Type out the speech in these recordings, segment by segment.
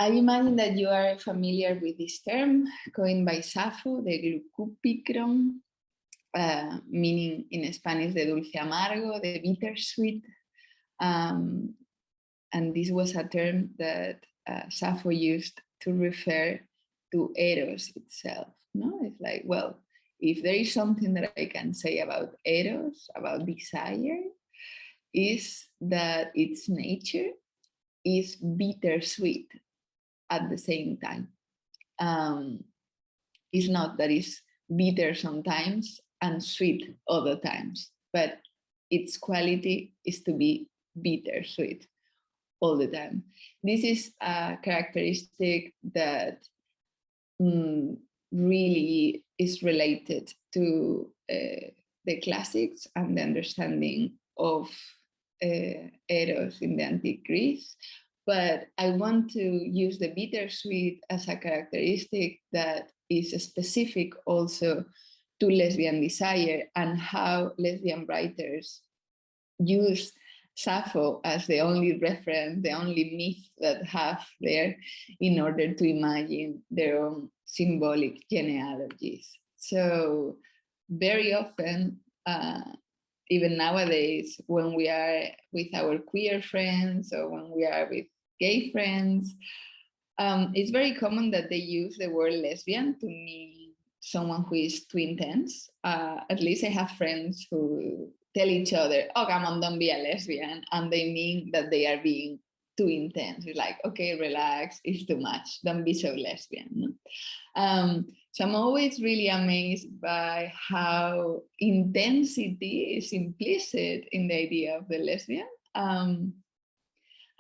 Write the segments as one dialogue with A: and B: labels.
A: I imagine that you are familiar with this term coined by Sappho, the Glukupikron, meaning in Spanish the dulce amargo, the bittersweet. And this was a term that Sappho used to refer to Eros itself. No, it's like, well, if there is something that I can say about Eros, about desire, is that its nature is bittersweet at the same time. It's not that it's bitter sometimes and sweet other times, but its quality is to be bittersweet all the time. This is a characteristic that really is related to the classics and the understanding of Eros in the antique Greece. But I want to use the bittersweet as a characteristic that is specific also to lesbian desire and how lesbian writers use Sappho as the only reference, the only myth that have there in order to imagine their own symbolic genealogies. So very often, even nowadays, when we are with our queer friends or when we are with gay friends, it's very common that they use the word lesbian to mean someone who is too intense. At least I have friends who tell each other, oh, come on, don't be a lesbian. And they mean that they are being too intense. It's like, okay, relax, it's too much. Don't be so lesbian. So I'm always really amazed by how intensity is implicit in the idea of the lesbian. And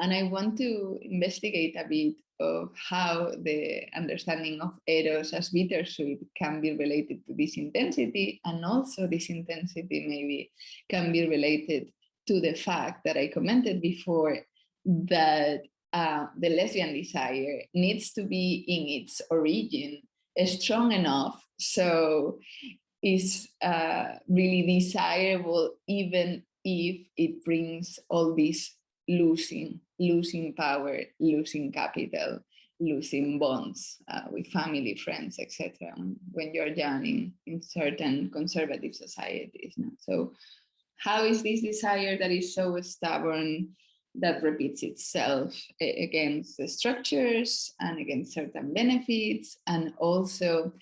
A: I want to investigate a bit of how the understanding of Eros as bittersweet can be related to this intensity, and also this intensity maybe can be related to the fact that I commented before that the lesbian desire needs to be in its origin strong enough so is really desirable even if it brings all this losing power, losing capital, losing bonds with family, friends, etc. when you're young in certain conservative societies. No? So how is this desire that is so stubborn, that repeats itself against the structures and against certain benefits, and also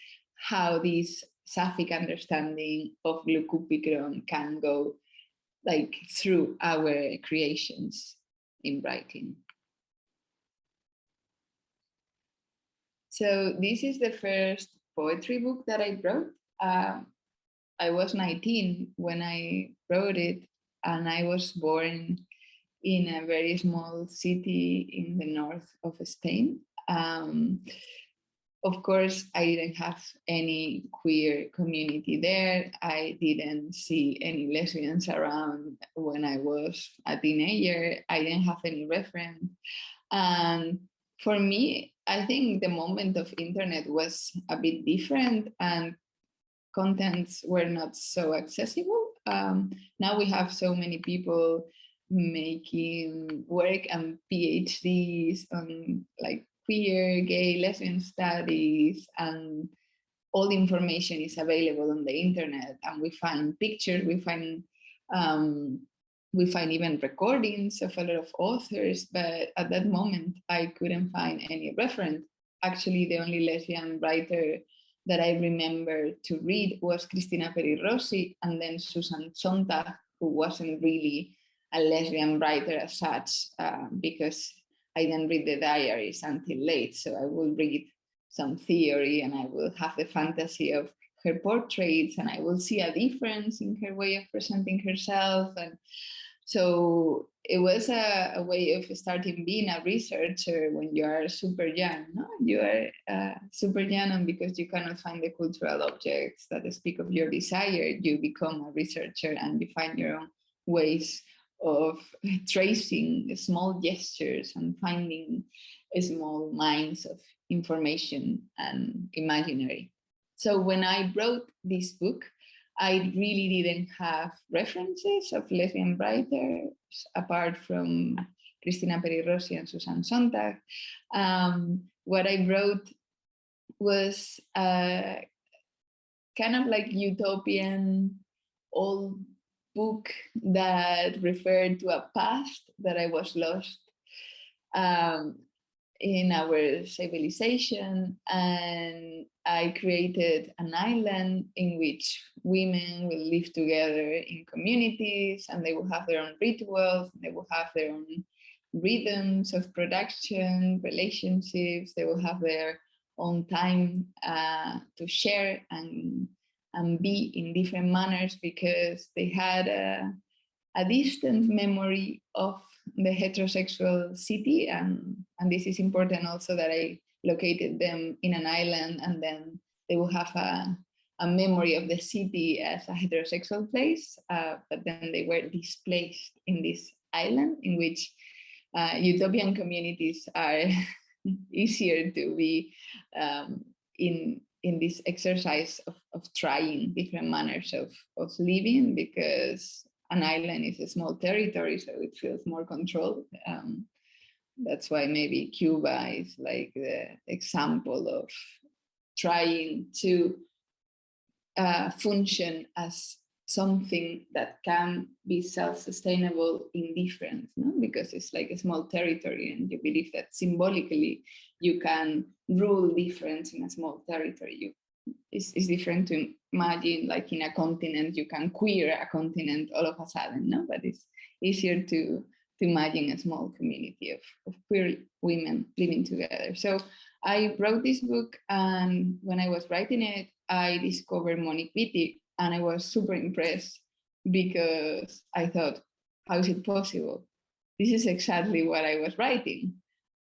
A: how this Sapphic understanding of Glukupikron can go like through our creations in writing. So this is the first poetry book that I wrote. I was 19 when I wrote it, and I was born in a very small city in the north of Spain. Of course, I didn't have any queer community there. I didn't see any lesbians around when I was a teenager. I didn't have any reference. And for me, I think the moment of internet was a bit different and contents were not so accessible. Now we have so many people making work and PhDs on like queer, gay, lesbian studies, and all the information is available on the internet. And we find pictures, we find even recordings of a lot of authors, but at that moment I couldn't find any reference. Actually, the only lesbian writer that I remember to read was Cristina Peri Rossi, and then Susan Sontag, who wasn't really a lesbian writer as such, because I didn't read the diaries until late. So I will read some theory and I will have the fantasy of her portraits, and I will see a difference in her way of presenting herself. And so it was a way of starting being a researcher when you are super young. No? You are super young, and because you cannot find the cultural objects that speak of your desire, you become a researcher and you find your own ways of tracing small gestures and finding small mines of information and imaginary. So when I wrote this book, I really didn't have references of lesbian writers apart from Cristina Peri-Rossi and Susan Sontag. What I wrote was kind of like utopian old book that referred to a past that I was lost in our civilization, and I created an island in which women will live together in communities, and they will have their own rituals, they will have their own rhythms of production, relationships, they will have their own time to share and be in different manners, because they had a distant memory of the heterosexual city, and this is important also that I located them in an island, and then they will have a memory of the city as a heterosexual place, but then they were displaced in this island in which utopian communities are easier to be in this exercise of trying different manners of living, because an island is a small territory, so it feels more controlled. That's why maybe Cuba is like the example of trying to function as something that can be self-sustainable in difference, no? Because it's like a small territory, and you believe that symbolically you can rule difference in a small territory. It's different to imagine like in a continent, you can queer a continent all of a sudden, no? But it's easier to imagine a small community of queer women living together. So I wrote this book, and when I was writing it, I discovered Monique Wittig, and I was super impressed, because I thought, how is it possible? This is exactly what I was writing.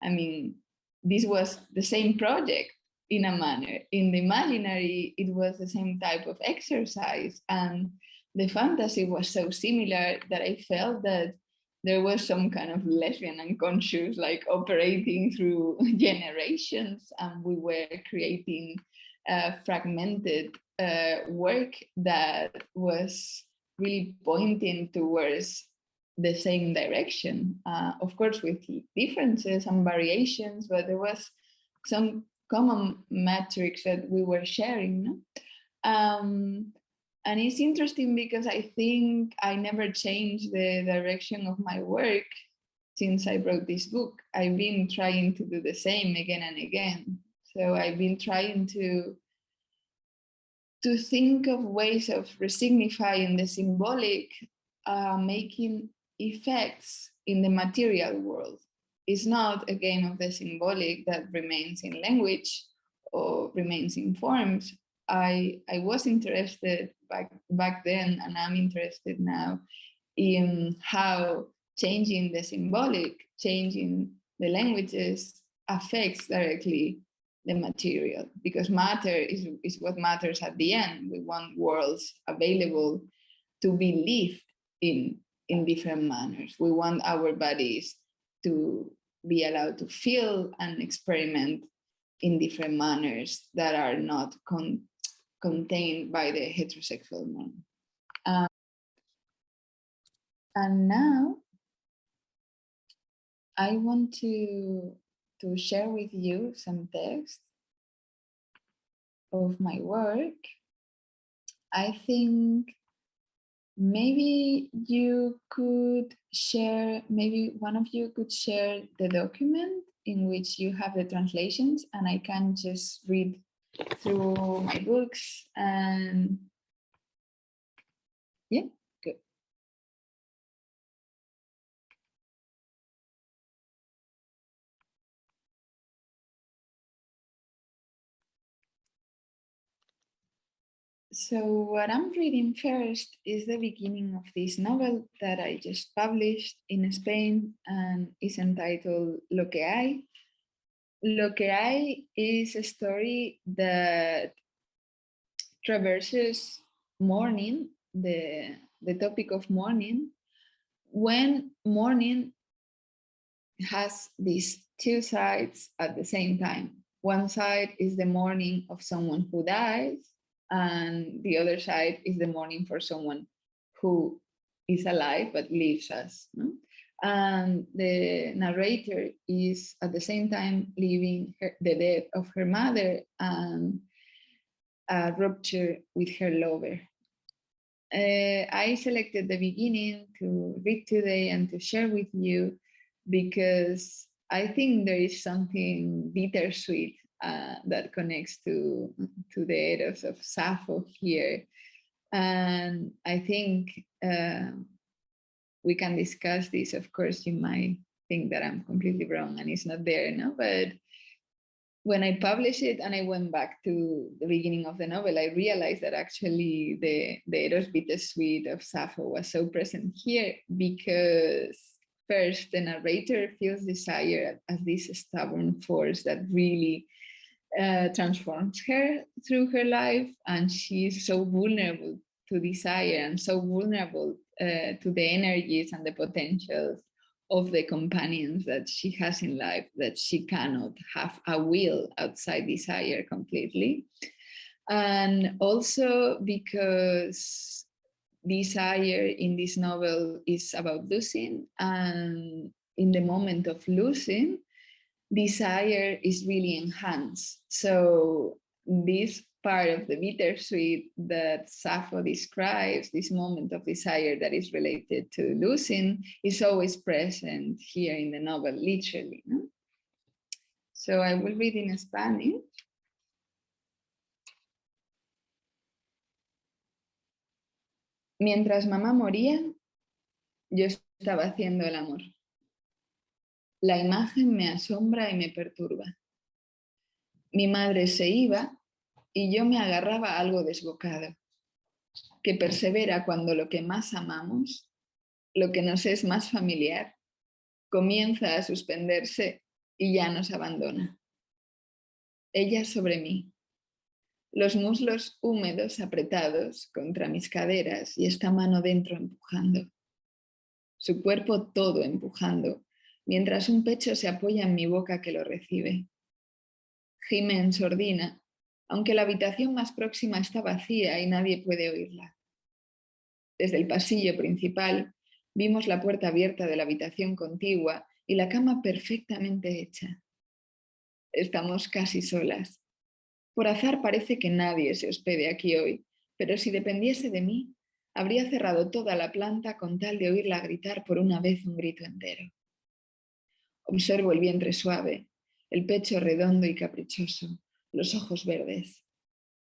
A: I mean, this was the same project in a manner. In the imaginary, it was the same type of exercise, and the fantasy was so similar that I felt that there was some kind of lesbian unconscious like operating through generations, and we were creating fragmented work that was really pointing towards the same direction, of course with differences and variations, but there was some common metrics that we were sharing, no? And it's interesting because I think I never changed the direction of my work since I wrote this book. I've been trying to do the same again and again. So I've been trying to think of ways of resignifying the symbolic, making effects in the material world. It's not a game of the symbolic that remains in language or remains in forms. I was interested back then, and I'm interested now, in how changing the symbolic, changing the languages affects directly the material, because matter is what matters at the end. We want worlds available to be lived in different manners. We want our bodies to be allowed to feel and experiment in different manners that are not contained by the heterosexual norm. And now I want to share with you some text of my work. I think maybe you could share, maybe one of you could share the document in which you have the translations, and I can just read through my books, and yeah, good. So what I'm reading first is the beginning of this novel that I just published in Spain, and is entitled Lo que hay. Lo que hay is a story that traverses mourning, the topic of mourning, when mourning has these two sides at the same time. One side is the mourning of someone who dies, and the other side is the mourning for someone who is alive but leaves us. No? And the narrator is at the same time living the death of her mother and a rupture with her lover. I selected the beginning to read today and to share with you because I think there is something bittersweet that connects to the Eros of Sappho here. And I think we can discuss this. Of course, you might think that I'm completely wrong and it's not there, no? But when I published it and I went back to the beginning of the novel, I realized that actually the Eros bittersweet of Sappho was so present here because first, the narrator feels desire as this stubborn force that really transforms her through her life, and she's so vulnerable to desire and so vulnerable to the energies and the potentials of the companions that she has in life, that she cannot have a will outside desire completely. And also because desire in this novel is about losing, and in the moment of losing, desire is really enhanced. So this part of the bittersweet that Sappho describes, this moment of desire that is related to losing, is always present here in the novel, literally, ¿no? So I will read in Spanish. Mientras mamá moría, yo estaba haciendo el amor. La imagen me asombra y me perturba. Mi madre se iba y yo me agarraba a algo desbocado, que persevera cuando lo que más amamos, lo que nos es más familiar, comienza a suspenderse y ya nos abandona. Ella sobre mí, los muslos húmedos apretados contra mis caderas y esta mano dentro empujando. Su cuerpo todo empujando, mientras un pecho se apoya en mi boca que lo recibe. Gime en sordina, aunque la habitación más próxima está vacía y nadie puede oírla. Desde el pasillo principal vimos la puerta abierta de la habitación contigua y la cama perfectamente hecha. Estamos casi solas. Por azar parece que nadie se hospede aquí hoy, pero si dependiese de mí, habría cerrado toda la planta con tal de oírla gritar por una vez un grito entero. Observo el vientre suave, el pecho redondo y caprichoso, los ojos verdes.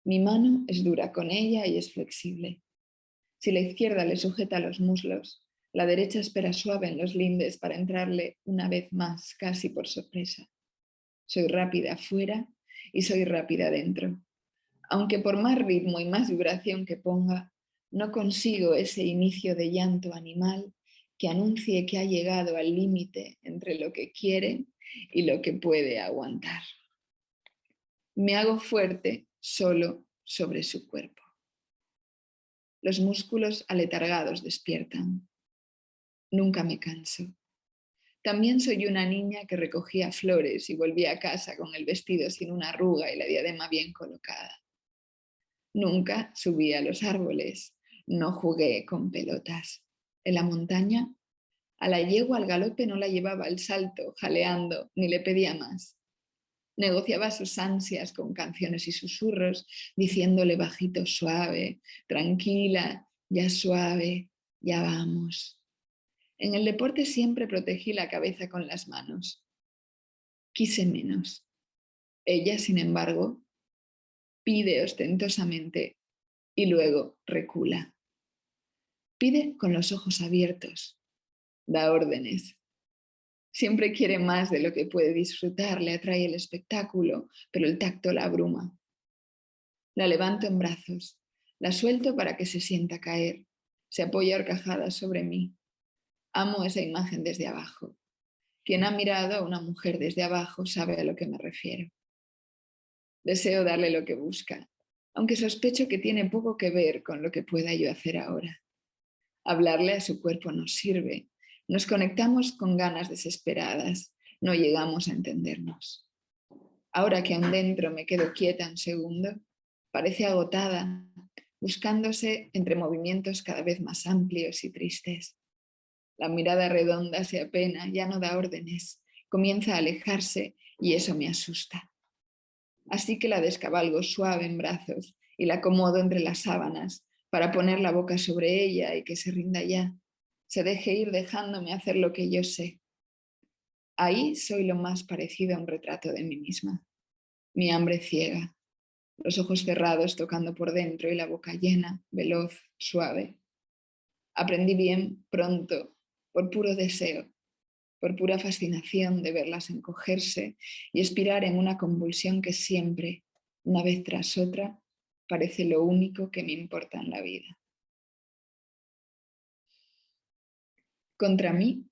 A: Mi mano es dura con ella y es flexible. Si la izquierda le sujeta los muslos, la derecha espera suave en los lindes para entrarle una vez más, casi por sorpresa. Soy rápida fuera y soy rápida dentro. Aunque por más ritmo y más vibración que ponga, no consigo ese inicio de llanto animal que anuncie que ha llegado al límite entre lo que quiere y lo que puede aguantar. Me hago fuerte solo sobre su cuerpo. Los músculos aletargados despiertan. Nunca me canso. También soy una niña que recogía flores y volvía a casa con el vestido sin una arruga y la diadema bien colocada. Nunca subí a los árboles, no jugué con pelotas. En la montaña, a la yegua al galope no la llevaba al salto, jaleando, ni le pedía más. Negociaba sus ansias con canciones y susurros, diciéndole bajito suave, tranquila, ya suave, ya vamos. En el deporte siempre protegí la cabeza con las manos. Quise menos. Ella, sin embargo, pide ostentosamente y luego recula. Pide con los ojos abiertos. Da órdenes. Siempre quiere más de lo que puede disfrutar, le atrae el espectáculo, pero el tacto la abruma. La levanto en brazos, la suelto para que se sienta caer, se apoya horcajada sobre mí. Amo esa imagen desde abajo. Quien ha mirado a una mujer desde abajo sabe a lo que me refiero. Deseo darle lo que busca, aunque sospecho que tiene poco que ver con lo que pueda yo hacer ahora. Hablarle a su cuerpo nos sirve. Nos conectamos con ganas desesperadas. No llegamos a entendernos. Ahora que aún dentro me quedo quieta un segundo, parece agotada, buscándose entre movimientos cada vez más amplios y tristes. La mirada redonda se apena, ya no da órdenes, comienza a alejarse y eso me asusta. Así que la descabalgo suave en brazos y la acomodo entre las sábanas para poner la boca sobre ella y que se rinda ya, se deje ir dejándome hacer lo que yo sé. Ahí soy lo más parecido a un retrato de mí misma. Mi hambre ciega, los ojos cerrados tocando por dentro y la boca llena, veloz, suave. Aprendí bien pronto, por puro deseo, por pura fascinación de verlas encogerse y expirar en una convulsión que siempre, una vez tras otra, parece lo único que me importa en la vida. Contra mí,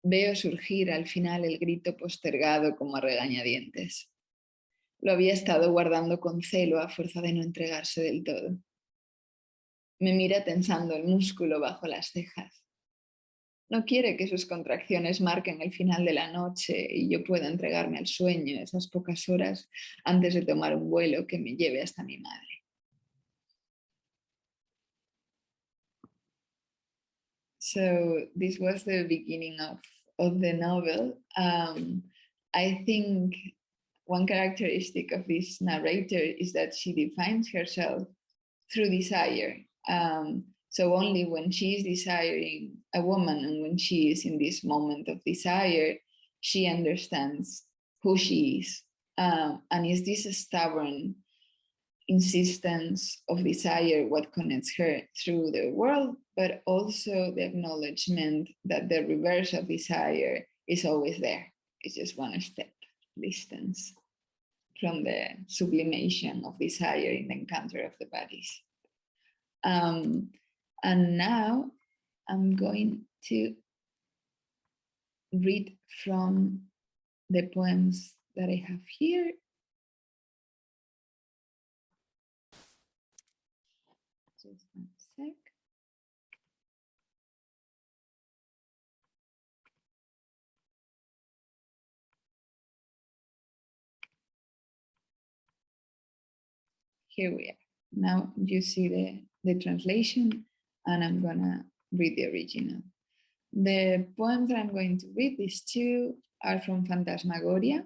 A: veo surgir al final el grito postergado como a regañadientes. Lo había estado guardando con celo a fuerza de no entregarse del todo. Me mira tensando el músculo bajo las cejas. No quiere que sus contracciones marquen el final de la noche y yo pueda entregarme al sueño esas pocas horas antes de tomar un vuelo que me lleve hasta mi madre. So this was the beginning of the novel. I think one characteristic of this narrator is that she defines herself through desire. So only when she is desiring a woman and when she is in this moment of desire, she understands who she is. And is this stubborn insistence of desire what connects her through the world, but also the acknowledgement that the reverse of desire is always there. It's just one step distance from the sublimation of desire in the encounter of the bodies. And now I'm going to read from the poems that I have here. Just one sec. Here we are. Now you see the translation, and I'm gonna read the original. The poems that I'm going to read, these two, are from Phantasmagoria,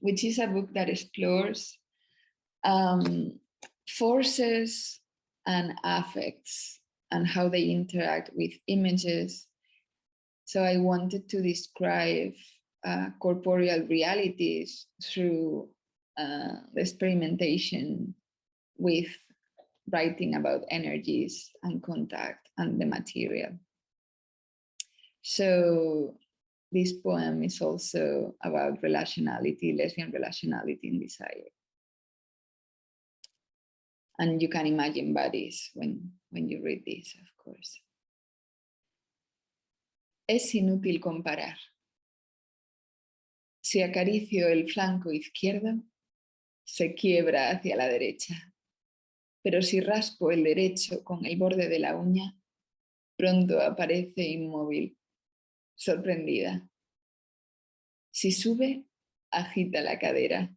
A: which is a book that explores forces and affects and how they interact with images. So I wanted to describe corporeal realities through the experimentation with writing about energies and contact and the material. So this poem is also about relationality, lesbian relationality in desire. And you can imagine bodies when you read this, of course. Es inútil comparar. Si acaricio el flanco izquierdo, se quiebra hacia la derecha. Pero si raspo el derecho con el borde de la uña, pronto aparece inmóvil, sorprendida. Si sube, agita la cadera,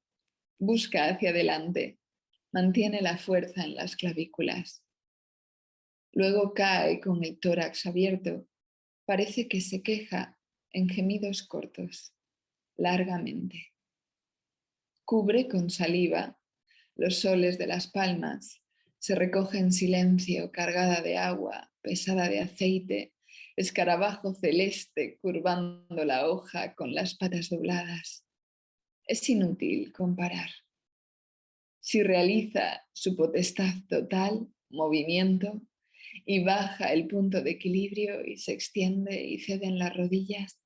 A: busca hacia adelante, mantiene la fuerza en las clavículas. Luego cae con el tórax abierto, parece que se queja en gemidos cortos, largamente. Cubre con saliva los soles de las palmas, se recoge en silencio, cargada de agua, pesada de aceite, escarabajo celeste curvando la hoja con las patas dobladas. Es inútil comparar. Si realiza su potestad total, movimiento, y baja el punto de equilibrio y se extiende y cede en las rodillas,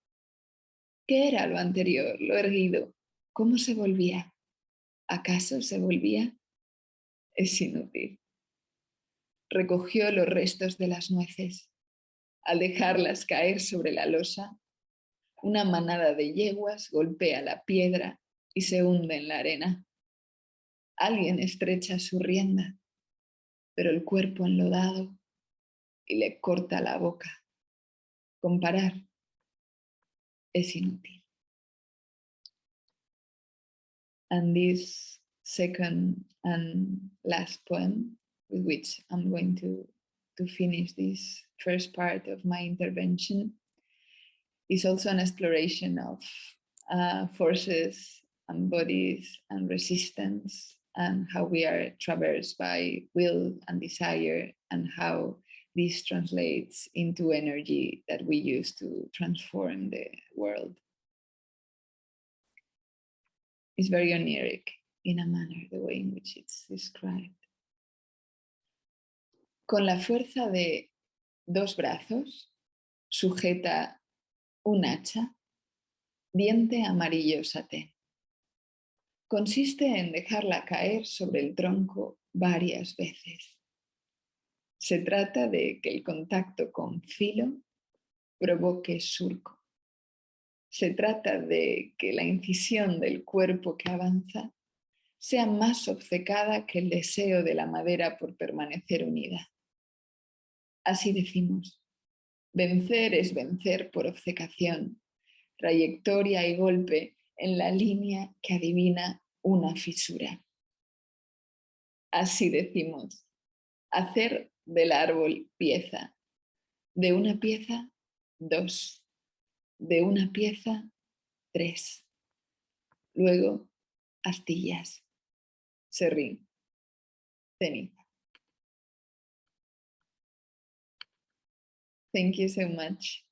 A: ¿qué era lo anterior, lo erguido? ¿Cómo se volvía? ¿Acaso se volvía? Es inútil. Recogió los restos de las nueces. Al dejarlas caer sobre la losa, una manada de yeguas golpea la piedra y se hunde en la arena. Alguien estrecha su rienda, pero el cuerpo enlodado y le corta la boca. Comparar es inútil. And this second and last poem, with which I'm going to finish this first part of my intervention, is also an exploration of forces and bodies and resistance, and how we are traversed by will and desire, and how this translates into energy that we use to transform the world. It's very oniric in a manner, the way in which it's described. Con la fuerza de 2 brazos, sujeta un hacha, diente amarillo satén. Consiste en dejarla caer sobre el tronco varias veces. Se trata de que el contacto con filo provoque surco. Se trata de que la incisión del cuerpo que avanza sea más obcecada que el deseo de la madera por permanecer unida. Así decimos, vencer es vencer por obcecación, trayectoria y golpe en la línea que adivina una fisura. Así decimos, hacer del árbol pieza, de una pieza 2, de una pieza 3, luego astillas, serrín, ceniza. Thank you so much.